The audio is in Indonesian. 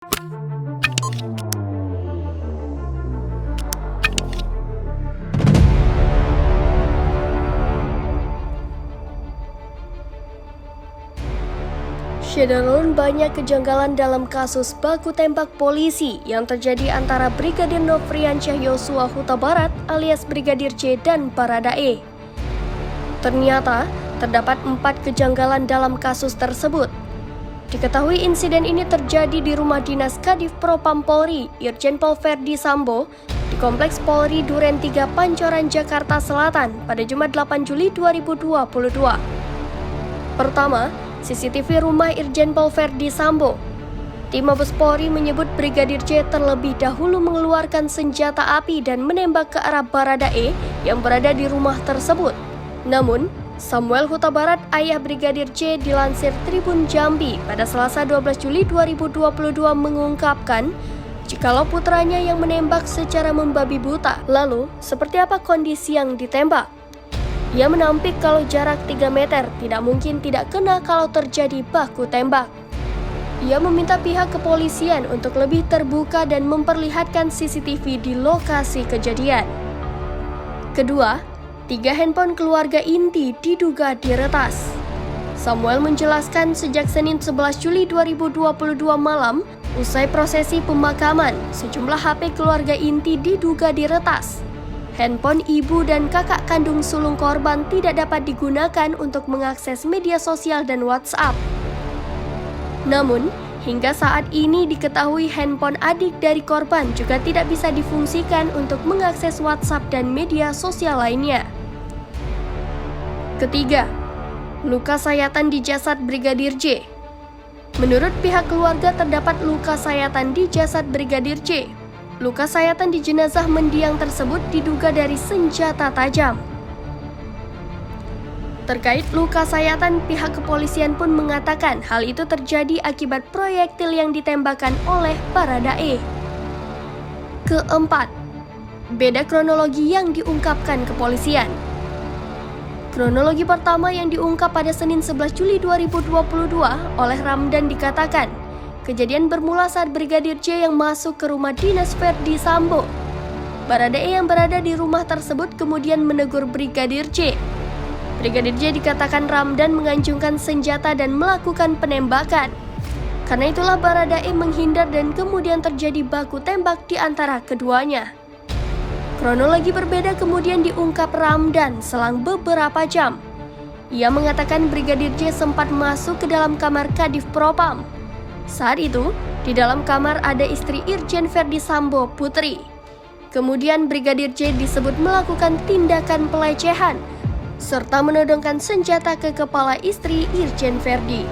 Syederun banyak kejanggalan dalam kasus baku tembak polisi yang terjadi antara Brigadir Nofriansyah Yosua Huta Barat alias Brigadir J dan Baradae. Ternyata, terdapat 4 kejanggalan dalam kasus tersebut. Diketahui insiden ini terjadi di rumah dinas Kadif Propam Polri, Irjen Pol Verdi Sambo, di Kompleks Polri Duren 3 Pancoran, Jakarta Selatan pada Jumat 8 Juli 2022. Pertama, CCTV rumah Irjen Pol Verdi Sambo. Tim Mabes Polri menyebut Brigadir J terlebih dahulu mengeluarkan senjata api dan menembak ke arah Baradae yang berada di rumah tersebut. Namun, Samuel Huta Barat, ayah Brigadir J, dilansir Tribun Jambi pada Selasa 12 Juli 2022 mengungkapkan jikalau putranya yang menembak secara membabi buta. Lalu, seperti apa kondisi yang ditembak? Ia menampik kalau jarak 3 meter tidak mungkin tidak kena kalau terjadi baku tembak. Ia meminta pihak kepolisian untuk lebih terbuka dan memperlihatkan CCTV di lokasi kejadian. Kedua, 3 handphone keluarga inti diduga diretas. Samuel menjelaskan sejak Senin 11 Juli 2022 malam, usai prosesi pemakaman, sejumlah HP keluarga inti diduga diretas. Handphone ibu dan kakak kandung sulung korban tidak dapat digunakan untuk mengakses media sosial dan WhatsApp. Namun, hingga saat ini diketahui handphone adik dari korban juga tidak bisa difungsikan untuk mengakses WhatsApp dan media sosial lainnya. Ketiga, luka sayatan di jasad Brigadir J. Menurut pihak keluarga terdapat luka sayatan di jasad Brigadir J. Luka sayatan di jenazah mendiang tersebut diduga dari senjata tajam. Terkait luka sayatan, pihak kepolisian pun mengatakan hal itu terjadi akibat proyektil yang ditembakkan oleh Baradae. Keempat, beda kronologi yang diungkapkan kepolisian. Kronologi pertama yang diungkap pada Senin 11 Juli 2022 oleh Ramdan dikatakan, kejadian bermula saat Brigadir J yang masuk ke rumah dinas Verdi Sambo. Baradae yang berada di rumah tersebut kemudian menegur Brigadir J. Brigadir J dikatakan Ramdan mengancungkan senjata dan melakukan penembakan. Karena itulah Baradae menghindar dan kemudian terjadi baku tembak di antara keduanya. Kronologi berbeda kemudian diungkap Ramdan selang beberapa jam. Ia mengatakan Brigadir J sempat masuk ke dalam kamar Kadif Propam. Saat itu, di dalam kamar ada istri Irjen Verdi Sambo, Putri. Kemudian Brigadir J disebut melakukan tindakan pelecehan, serta menodongkan senjata ke kepala istri Irjen Verdi.